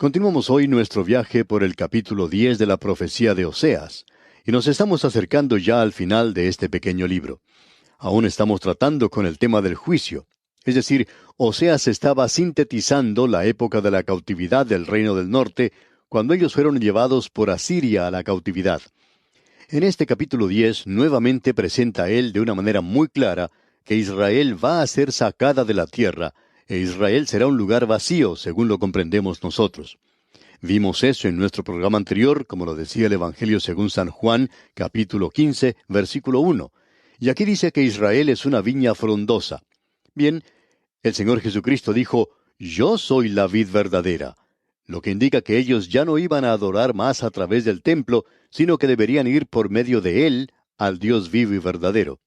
Continuamos hoy nuestro viaje por el capítulo 10 de la profecía de Oseas, y nos estamos acercando ya al final de este pequeño libro. Aún estamos tratando con el tema del juicio. Es decir, Oseas estaba sintetizando la época de la cautividad del reino del norte, cuando ellos fueron llevados por Asiria a la cautividad. En este capítulo 10 nuevamente presenta él de una manera muy clara que Israel va a ser sacada de la tierra, e Israel será un lugar vacío, según lo comprendemos nosotros. Vimos eso en nuestro programa anterior, como lo decía el Evangelio según San Juan, capítulo 15, versículo 1. Y aquí dice que Israel es una viña frondosa. Bien, el Señor Jesucristo dijo, «Yo soy la vid verdadera», lo que indica que ellos ya no iban a adorar más a través del templo, sino que deberían ir por medio de él al Dios vivo y verdadero.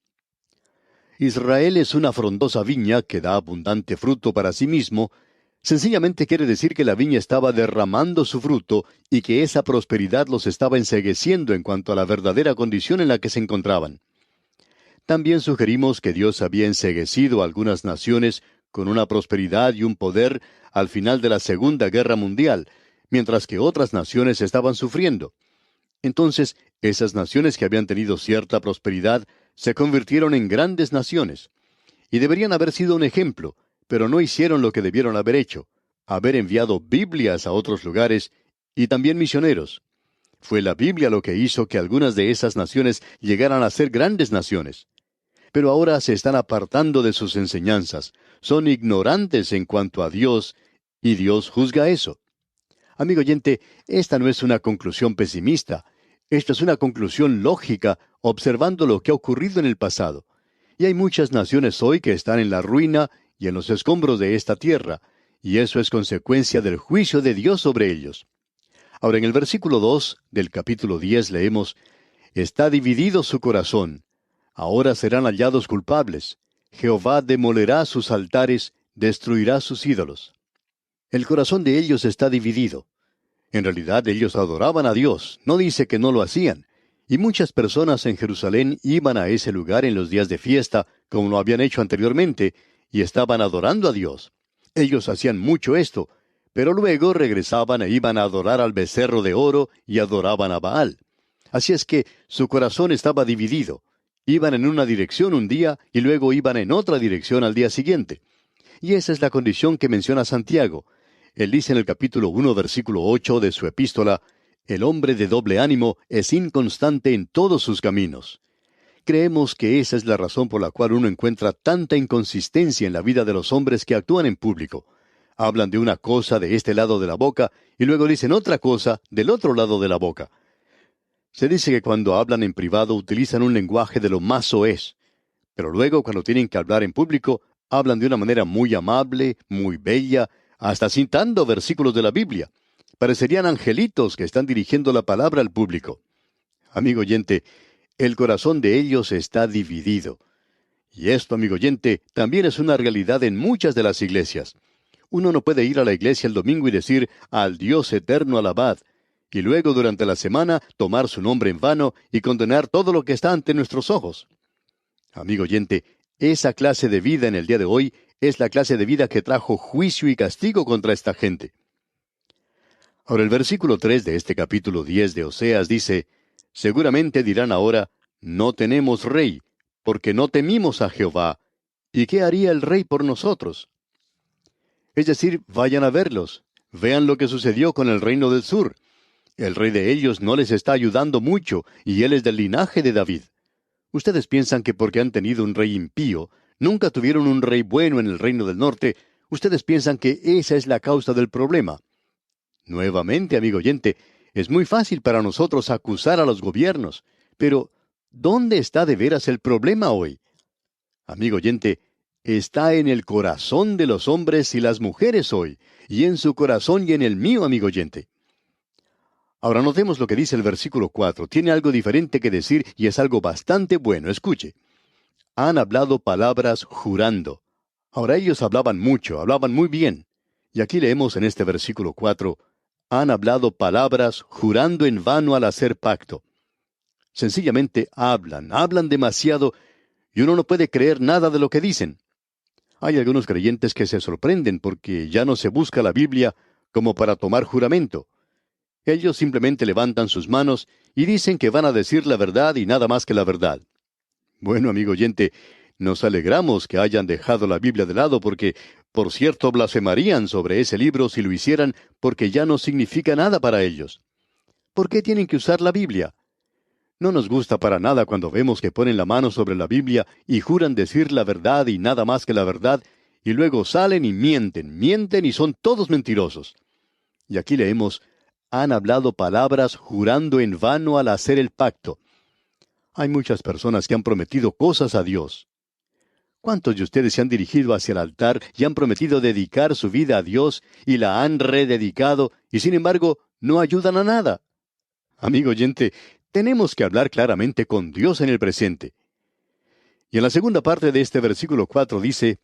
Israel es una frondosa viña que da abundante fruto para sí mismo. Sencillamente quiere decir que la viña estaba derramando su fruto y que esa prosperidad los estaba encegueciendo en cuanto a la verdadera condición en la que se encontraban. También sugerimos que Dios había enceguecido a algunas naciones con una prosperidad y un poder al final de la Segunda Guerra Mundial, mientras que otras naciones estaban sufriendo. Entonces, esas naciones que habían tenido cierta prosperidad se convirtieron en grandes naciones. Y deberían haber sido un ejemplo, pero no hicieron lo que debieron haber hecho, haber enviado Biblias a otros lugares y también misioneros. Fue la Biblia lo que hizo que algunas de esas naciones llegaran a ser grandes naciones. Pero ahora se están apartando de sus enseñanzas, son ignorantes en cuanto a Dios, y Dios juzga eso. Amigo oyente, esta no es una conclusión pesimista, esta es una conclusión lógica, observando lo que ha ocurrido en el pasado. Y hay muchas naciones hoy que están en la ruina y en los escombros de esta tierra, y eso es consecuencia del juicio de Dios sobre ellos. Ahora en el versículo 2 del capítulo 10 leemos, «Está dividido su corazón, ahora serán hallados culpables. Jehová demolerá sus altares, destruirá sus ídolos». El corazón de ellos está dividido. En realidad ellos adoraban a Dios, no dice que no lo hacían. Y muchas personas en Jerusalén iban a ese lugar en los días de fiesta, como lo habían hecho anteriormente, y estaban adorando a Dios. Ellos hacían mucho esto, pero luego regresaban e iban a adorar al becerro de oro y adoraban a Baal. Así es que su corazón estaba dividido. Iban en una dirección un día y luego iban en otra dirección al día siguiente. Y esa es la condición que menciona Santiago. Él dice en el capítulo 1, versículo 8 de su epístola, «El hombre de doble ánimo es inconstante en todos sus caminos». Creemos que esa es la razón por la cual uno encuentra tanta inconsistencia en la vida de los hombres que actúan en público. Hablan de una cosa de este lado de la boca y luego dicen otra cosa del otro lado de la boca. Se dice que cuando hablan en privado utilizan un lenguaje de lo más soez, pero luego cuando tienen que hablar en público, hablan de una manera muy amable, muy bella, hasta citando versículos de la Biblia. Parecerían angelitos que están dirigiendo la palabra al público. Amigo oyente, el corazón de ellos está dividido. Y esto, amigo oyente, también es una realidad en muchas de las iglesias. Uno no puede ir a la iglesia el domingo y decir, «Al Dios eterno alabad», y luego durante la semana tomar su nombre en vano y condenar todo lo que está ante nuestros ojos. Amigo oyente, esa clase de vida en el día de hoy es la clase de vida que trajo juicio y castigo contra esta gente. Ahora el versículo 3 de este capítulo 10 de Oseas dice, «Seguramente dirán ahora, no tenemos rey, porque no temimos a Jehová. ¿Y qué haría el rey por nosotros?». Es decir, vayan a verlos, vean lo que sucedió con el reino del sur. El rey de ellos no les está ayudando mucho, y él es del linaje de David. Ustedes piensan que porque han tenido un rey impío, nunca tuvieron un rey bueno en el reino del norte, ustedes piensan que esa es la causa del problema. Nuevamente, amigo oyente, es muy fácil para nosotros acusar a los gobiernos, pero ¿dónde está de veras el problema hoy? Amigo oyente, está en el corazón de los hombres y las mujeres hoy, y en su corazón y en el mío, amigo oyente. Ahora notemos lo que dice el versículo 4. Tiene algo diferente que decir y es algo bastante bueno. Escuche. Han hablado palabras jurando. Ahora ellos hablaban mucho, hablaban muy bien. Y aquí leemos en este versículo 4, han hablado palabras jurando en vano al hacer pacto. Sencillamente hablan demasiado, y uno no puede creer nada de lo que dicen. Hay algunos creyentes que se sorprenden porque ya no se busca la Biblia como para tomar juramento. Ellos simplemente levantan sus manos y dicen que van a decir la verdad y nada más que la verdad. Bueno, amigo oyente, nos alegramos que hayan dejado la Biblia de lado porque, por cierto, blasfemarían sobre ese libro si lo hicieran porque ya no significa nada para ellos. ¿Por qué tienen que usar la Biblia? No nos gusta para nada cuando vemos que ponen la mano sobre la Biblia y juran decir la verdad y nada más que la verdad, y luego salen y mienten y son todos mentirosos. Y aquí leemos, han hablado palabras jurando en vano al hacer el pacto. Hay muchas personas que han prometido cosas a Dios. ¿Cuántos de ustedes se han dirigido hacia el altar y han prometido dedicar su vida a Dios y la han rededicado y sin embargo no ayudan a nada? Amigo oyente, tenemos que hablar claramente con Dios en el presente. Y en la segunda parte de este versículo 4 dice,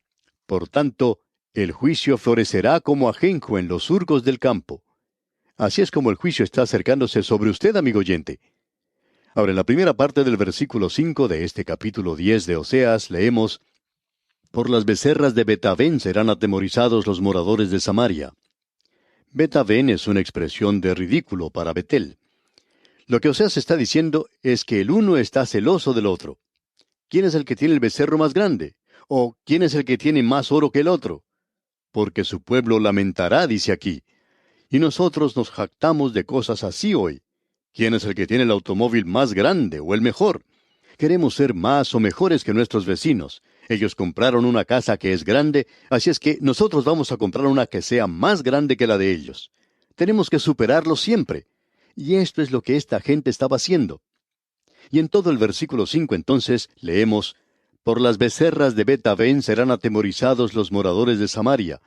por tanto, el juicio florecerá como ajenjo en los surcos del campo. Así es como el juicio está acercándose sobre usted, amigo oyente. Ahora, en la primera parte del versículo 5 de este capítulo 10 de Oseas, leemos, por las becerras de Betavén serán atemorizados los moradores de Samaria. Betavén es una expresión de ridículo para Betel. Lo que Oseas está diciendo es que el uno está celoso del otro. ¿Quién es el que tiene el becerro más grande? ¿O quién es el que tiene más oro que el otro? Porque su pueblo lamentará, dice aquí. Y nosotros nos jactamos de cosas así hoy. ¿Quién es el que tiene el automóvil más grande o el mejor? Queremos ser más o mejores que nuestros vecinos. Ellos compraron una casa que es grande, así es que nosotros vamos a comprar una que sea más grande que la de ellos. Tenemos que superarlos siempre. Y esto es lo que esta gente estaba haciendo. Y en todo el versículo 5 entonces leemos, por las becerras de Betavén serán atemorizados los moradores de Samaria,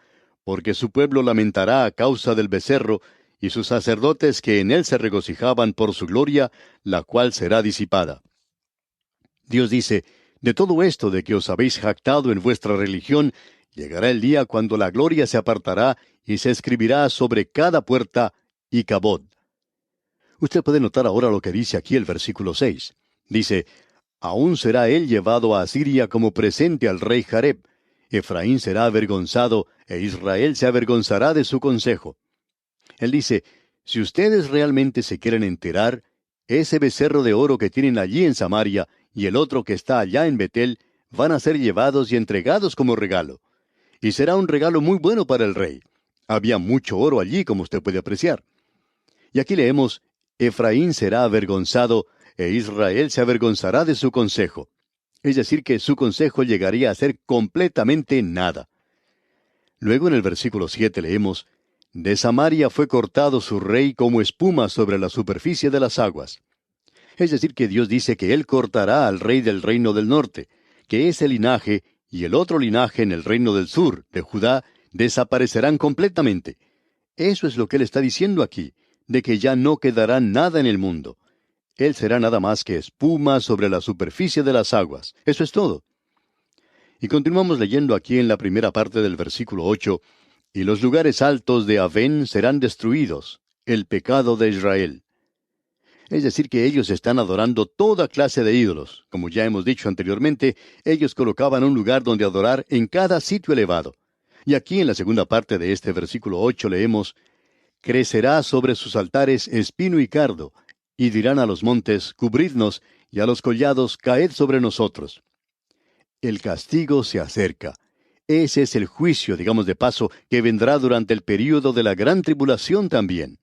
porque su pueblo lamentará a causa del becerro, y sus sacerdotes que en él se regocijaban por su gloria, la cual será disipada. Dios dice, de todo esto de que os habéis jactado en vuestra religión, llegará el día cuando la gloria se apartará y se escribirá sobre cada puerta Icabod. Usted puede notar ahora lo que dice aquí el versículo 6. Dice, aún será él llevado a Asiria como presente al rey Jareb. Efraín será avergonzado, e Israel se avergonzará de su consejo. Él dice, si ustedes realmente se quieren enterar, ese becerro de oro que tienen allí en Samaria y el otro que está allá en Betel van a ser llevados y entregados como regalo. Y será un regalo muy bueno para el rey. Había mucho oro allí, como usted puede apreciar. Y aquí leemos, Efraín será avergonzado, e Israel se avergonzará de su consejo. Es decir, que su consejo llegaría a ser completamente nada. Luego en el versículo 7 leemos, de Samaria fue cortado su rey como espuma sobre la superficie de las aguas. Es decir, que Dios dice que Él cortará al rey del reino del norte, que ese linaje y el otro linaje en el reino del sur, de Judá, desaparecerán completamente. Eso es lo que Él está diciendo aquí, de que ya no quedará nada en el mundo. Él será nada más que espuma sobre la superficie de las aguas. Eso es todo. Y continuamos leyendo aquí en la primera parte del versículo 8, y los lugares altos de Avén serán destruidos, el pecado de Israel. Es decir, que ellos están adorando toda clase de ídolos. Como ya hemos dicho anteriormente, ellos colocaban un lugar donde adorar en cada sitio elevado. Y aquí en la segunda parte de este versículo 8 leemos, crecerá sobre sus altares espino y cardo, y dirán a los montes, cubridnos, y a los collados, caed sobre nosotros. El castigo se acerca. Ese es el juicio, digamos de paso, que vendrá durante el período de la gran tribulación también.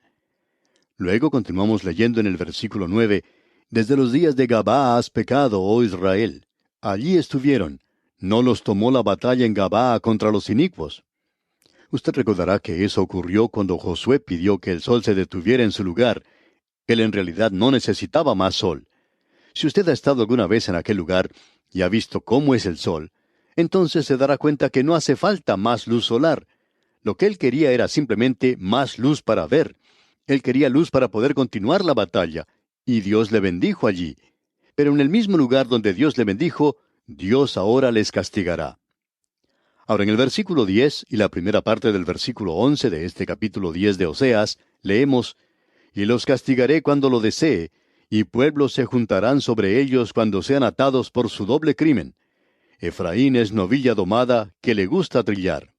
Luego continuamos leyendo en el versículo 9, desde los días de Gabaa has pecado, oh Israel. Allí estuvieron. No los tomó la batalla en Gabaa contra los inicuos. Usted recordará que eso ocurrió cuando Josué pidió que el sol se detuviera en su lugar. Él en realidad no necesitaba más sol. Si usted ha estado alguna vez en aquel lugar y ha visto cómo es el sol, entonces se dará cuenta que no hace falta más luz solar. Lo que él quería era simplemente más luz para ver. Él quería luz para poder continuar la batalla, y Dios le bendijo allí. Pero en el mismo lugar donde Dios le bendijo, Dios ahora les castigará. Ahora en el versículo 10 y la primera parte del versículo 11 de este capítulo 10 de Oseas, leemos, y los castigaré cuando lo desee, y pueblos se juntarán sobre ellos cuando sean atados por su doble crimen. Efraín es novilla domada que le gusta trillar.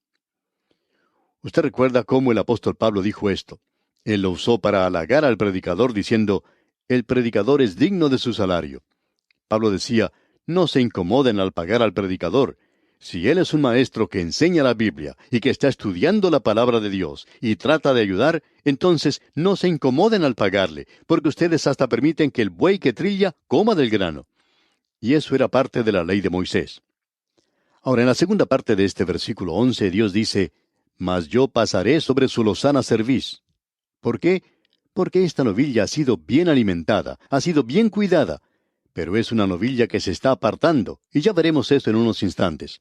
Usted recuerda cómo el apóstol Pablo dijo esto. Él lo usó para halagar al predicador diciendo, el predicador es digno de su salario. Pablo decía, no se incomoden al pagar al predicador. Si él es un maestro que enseña la Biblia y que está estudiando la palabra de Dios y trata de ayudar, entonces no se incomoden al pagarle, porque ustedes hasta permiten que el buey que trilla coma del grano. Y eso era parte de la ley de Moisés. Ahora, en la segunda parte de este versículo 11, Dios dice, mas yo pasaré sobre su lozana cerviz. ¿Por qué? Porque esta novilla ha sido bien alimentada, ha sido bien cuidada, pero es una novilla que se está apartando, y ya veremos eso en unos instantes.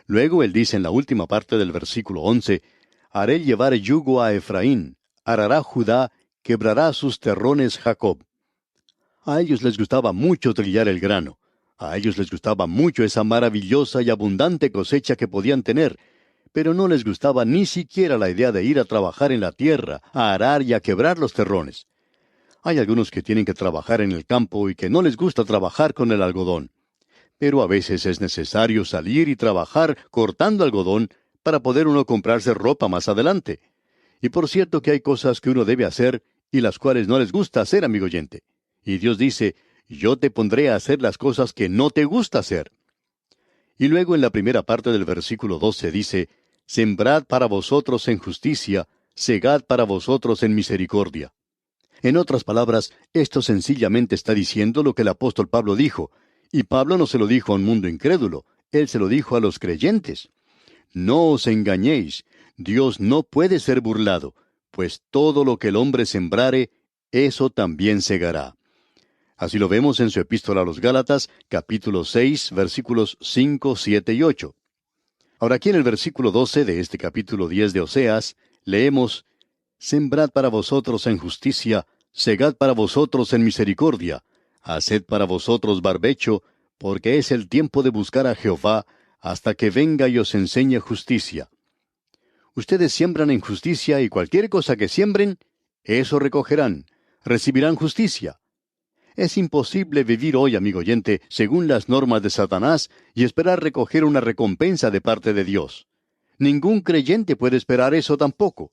Luego él dice en la última parte del versículo 11, haré llevar yugo a Efraín, arará Judá, quebrará sus terrones Jacob. A ellos les gustaba mucho trillar el grano. A ellos les gustaba mucho esa maravillosa y abundante cosecha que podían tener, pero no les gustaba ni siquiera la idea de ir a trabajar en la tierra, a arar y a quebrar los terrones. Hay algunos que tienen que trabajar en el campo y que no les gusta trabajar con el algodón. Pero a veces es necesario salir y trabajar cortando algodón para poder uno comprarse ropa más adelante. Y por cierto que hay cosas que uno debe hacer y las cuales no les gusta hacer, amigo oyente. Y Dios dice, yo te pondré a hacer las cosas que no te gusta hacer. Y luego en la primera parte del versículo 12 dice, sembrad para vosotros en justicia, segad para vosotros en misericordia. En otras palabras, esto sencillamente está diciendo lo que el apóstol Pablo dijo, y Pablo no se lo dijo a un mundo incrédulo, él se lo dijo a los creyentes. No os engañéis, Dios no puede ser burlado, pues todo lo que el hombre sembrare, eso también segará. Así lo vemos en su epístola a los Gálatas, capítulo 6, versículos 5, 7 y 8. Ahora aquí en el versículo 12 de este capítulo 10 de Oseas, leemos, sembrad para vosotros en justicia, segad para vosotros en misericordia, haced para vosotros barbecho, porque es el tiempo de buscar a Jehová, hasta que venga y os enseñe justicia. Ustedes siembran en justicia y cualquier cosa que siembren, eso recogerán, recibirán justicia. Es imposible vivir hoy, amigo oyente, según las normas de Satanás y esperar recoger una recompensa de parte de Dios. Ningún creyente puede esperar eso tampoco.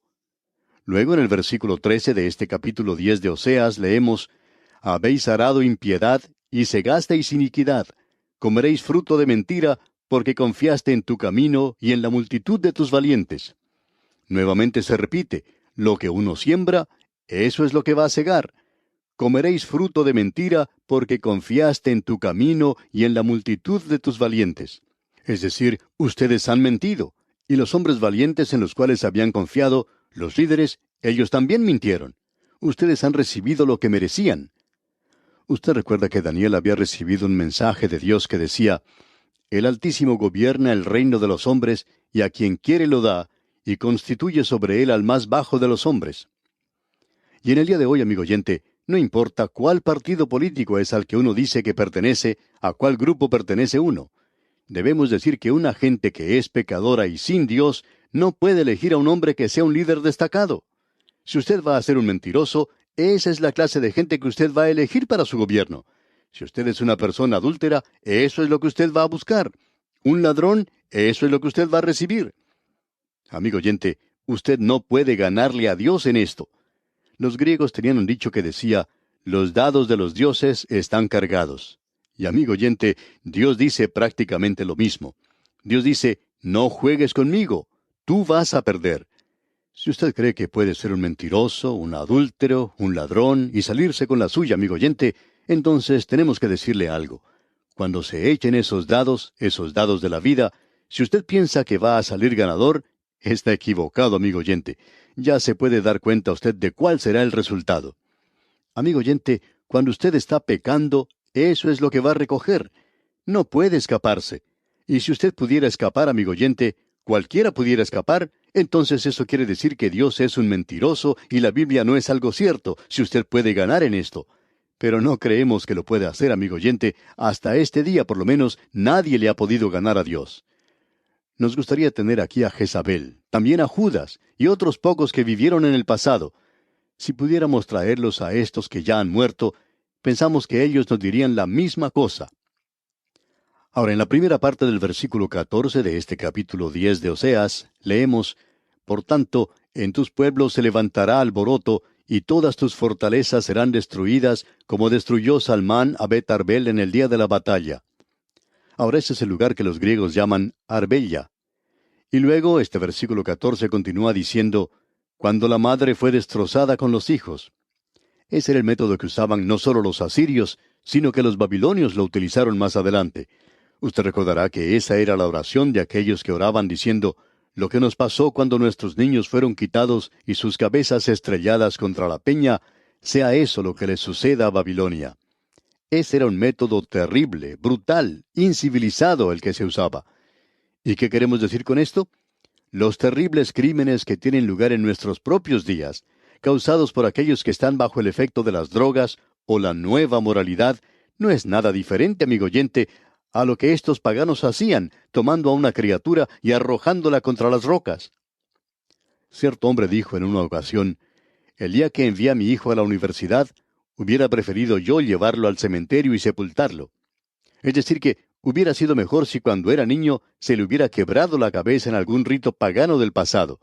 Luego en el versículo 13 de este capítulo 10 de Oseas leemos, habéis arado impiedad y segasteis iniquidad, comeréis fruto de mentira, porque confiaste en tu camino y en la multitud de tus valientes. Nuevamente se repite, lo que uno siembra, eso es lo que va a segar. Comeréis fruto de mentira, porque confiaste en tu camino y en la multitud de tus valientes. Es decir, ustedes han mentido, y los hombres valientes en los cuales habían confiado, los líderes, ellos también mintieron. Ustedes han recibido lo que merecían. Usted recuerda que Daniel había recibido un mensaje de Dios que decía, el Altísimo gobierna el reino de los hombres, y a quien quiere lo da, y constituye sobre él al más bajo de los hombres. Y en el día de hoy, amigo oyente, no importa cuál partido político es al que uno dice que pertenece, a cuál grupo pertenece uno. Debemos decir que una gente que es pecadora y sin Dios no puede elegir a un hombre que sea un líder destacado. Si usted va a ser un mentiroso, esa es la clase de gente que usted va a elegir para su gobierno. Si usted es una persona adúltera, eso es lo que usted va a buscar. Un ladrón, eso es lo que usted va a recibir. Amigo oyente, usted no puede ganarle a Dios en esto. Los griegos tenían un dicho que decía, los dados de los dioses están cargados. Y amigo oyente, Dios dice prácticamente lo mismo. Dios dice, no juegues conmigo, tú vas a perder. Si usted cree que puede ser un mentiroso, un adúltero, un ladrón y salirse con la suya, amigo oyente, entonces tenemos que decirle algo. Cuando se echen esos dados de la vida, si usted piensa que va a salir ganador, está equivocado, amigo oyente. Ya se puede dar cuenta usted de cuál será el resultado. Amigo oyente, cuando usted está pecando, eso es lo que va a recoger. No puede escaparse. Y si usted pudiera escapar, amigo oyente, cualquiera pudiera escapar, entonces eso quiere decir que Dios es un mentiroso y la Biblia no es algo cierto, si usted puede ganar en esto. Pero no creemos que lo pueda hacer, amigo oyente. Hasta este día, por lo menos, nadie le ha podido ganar a Dios. Nos gustaría tener aquí a Jezabel, también a Judas y otros pocos que vivieron en el pasado. Si pudiéramos traerlos a estos que ya han muerto, pensamos que ellos nos dirían la misma cosa. Ahora, en la primera parte del versículo 14 de este capítulo 10 de Oseas, leemos, Por tanto, en tus pueblos se levantará alboroto, y todas tus fortalezas serán destruidas, como destruyó Salmán a Bet Arbel en el día de la batalla. Ahora ese es el lugar que los griegos llaman Arbella. Y luego este versículo 14 continúa diciendo, cuando la madre fue destrozada con los hijos. Ese era el método que usaban no solo los asirios, sino que los babilonios lo utilizaron más adelante. Usted recordará que esa era la oración de aquellos que oraban diciendo, lo que nos pasó cuando nuestros niños fueron quitados y sus cabezas estrelladas contra la peña, sea eso lo que les suceda a Babilonia. Ese era un método terrible, brutal, incivilizado el que se usaba. ¿Y qué queremos decir con esto? Los terribles crímenes que tienen lugar en nuestros propios días, causados por aquellos que están bajo el efecto de las drogas o la nueva moralidad, no es nada diferente, amigo oyente, a lo que estos paganos hacían, tomando a una criatura y arrojándola contra las rocas. Cierto hombre dijo en una ocasión, el día que envié a mi hijo a la universidad, hubiera preferido yo llevarlo al cementerio y sepultarlo. Es decir que hubiera sido mejor si cuando era niño se le hubiera quebrado la cabeza en algún rito pagano del pasado.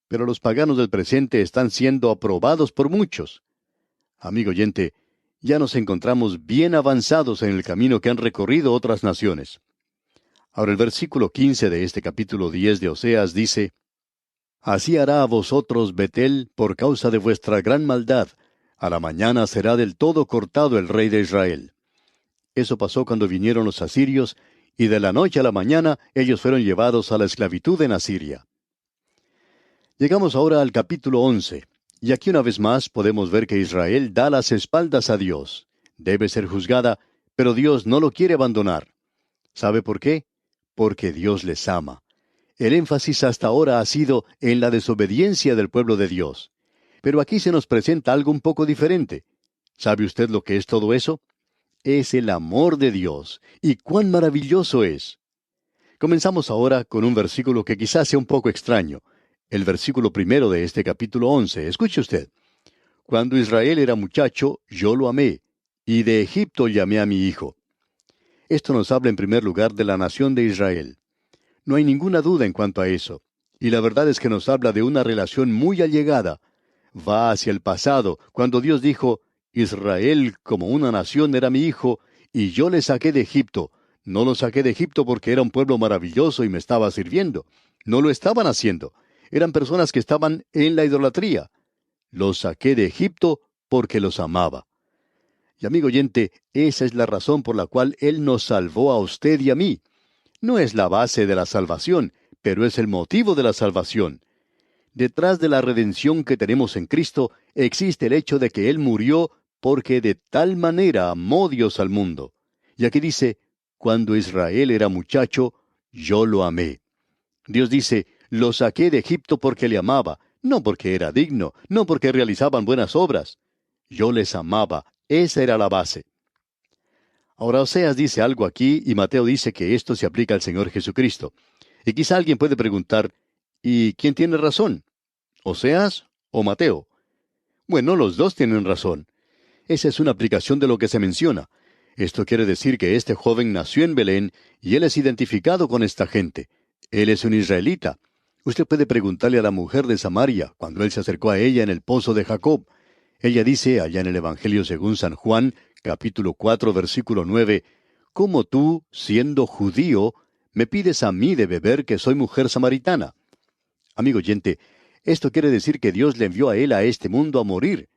Pero los paganos del presente están siendo aprobados por muchos. Amigo oyente, ya nos encontramos bien avanzados en el camino que han recorrido otras naciones. Ahora el versículo 15 de este capítulo 10 de Oseas dice, así hará a vosotros Betel por causa de vuestra gran maldad. A la mañana será del todo cortado el rey de Israel. Eso pasó cuando vinieron los asirios, y de la noche a la mañana ellos fueron llevados a la esclavitud en Asiria. Llegamos ahora al capítulo 11. Y aquí una vez más podemos ver que Israel da las espaldas a Dios. Debe ser juzgada, pero Dios no lo quiere abandonar. ¿Sabe por qué? Porque Dios les ama. El énfasis hasta ahora ha sido en la desobediencia del pueblo de Dios. Pero aquí se nos presenta algo un poco diferente. ¿Sabe usted lo que es todo eso? Es el amor de Dios. ¿Y cuán maravilloso es? Comenzamos ahora con un versículo que quizás sea un poco extraño. El versículo 1 de este capítulo 11. Escuche usted. Cuando Israel era muchacho, yo lo amé, y de Egipto llamé a mi hijo. Esto nos habla en primer lugar de la nación de Israel. No hay ninguna duda en cuanto a eso. Y la verdad es que nos habla de una relación muy allegada. Va hacia el pasado, cuando Dios dijo, Israel como una nación era mi hijo, y yo le saqué de Egipto. No lo saqué de Egipto porque era un pueblo maravilloso y me estaba sirviendo. No lo estaban haciendo. Eran personas que estaban en la idolatría. Los saqué de Egipto porque los amaba. Y amigo oyente, esa es la razón por la cual Él nos salvó a usted y a mí. No es la base de la salvación, pero es el motivo de la salvación. Detrás de la redención que tenemos en Cristo existe el hecho de que Él murió porque de tal manera amó Dios al mundo. Y aquí dice, cuando Israel era muchacho, yo lo amé. Dios dice, lo saqué de Egipto porque le amaba, no porque era digno, no porque realizaban buenas obras. Yo les amaba, esa era la base. Ahora Oseas dice algo aquí y Mateo dice que esto se aplica al Señor Jesucristo. Y quizá alguien puede preguntar, ¿y quién tiene razón? ¿Oseas o Mateo? Bueno, los dos tienen razón. Esa es una aplicación de lo que se menciona. Esto quiere decir que este joven nació en Belén y él es identificado con esta gente. Él es un israelita. Usted puede preguntarle a la mujer de Samaria, cuando él se acercó a ella en el pozo de Jacob. Ella dice, allá en el Evangelio según San Juan, capítulo 4, versículo 9, ¿cómo tú, siendo judío, me pides a mí de beber que soy mujer samaritana? Amigo oyente, esto quiere decir que Dios le envió a él a este mundo a morir.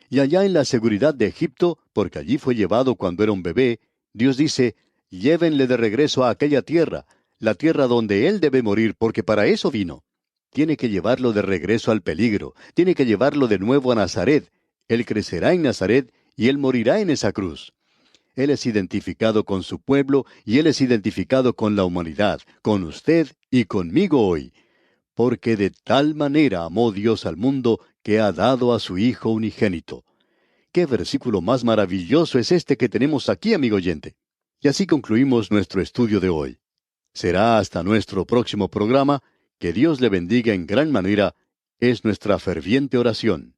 Y allá en la seguridad de Egipto, porque allí fue llevado cuando era un bebé, Dios dice, llévenle de regreso a aquella tierra, la tierra donde él debe morir, porque para eso vino. Tiene que llevarlo de regreso al peligro, tiene que llevarlo de nuevo a Nazaret. Él crecerá en Nazaret y él morirá en esa cruz. Él es identificado con su pueblo y él es identificado con la humanidad, con usted y conmigo hoy. Porque de tal manera amó Dios al mundo que ha dado a su Hijo unigénito. ¿Qué versículo más maravilloso es este que tenemos aquí, amigo oyente? Y así concluimos nuestro estudio de hoy. Será hasta nuestro próximo programa. Que Dios le bendiga en gran manera, es nuestra ferviente oración.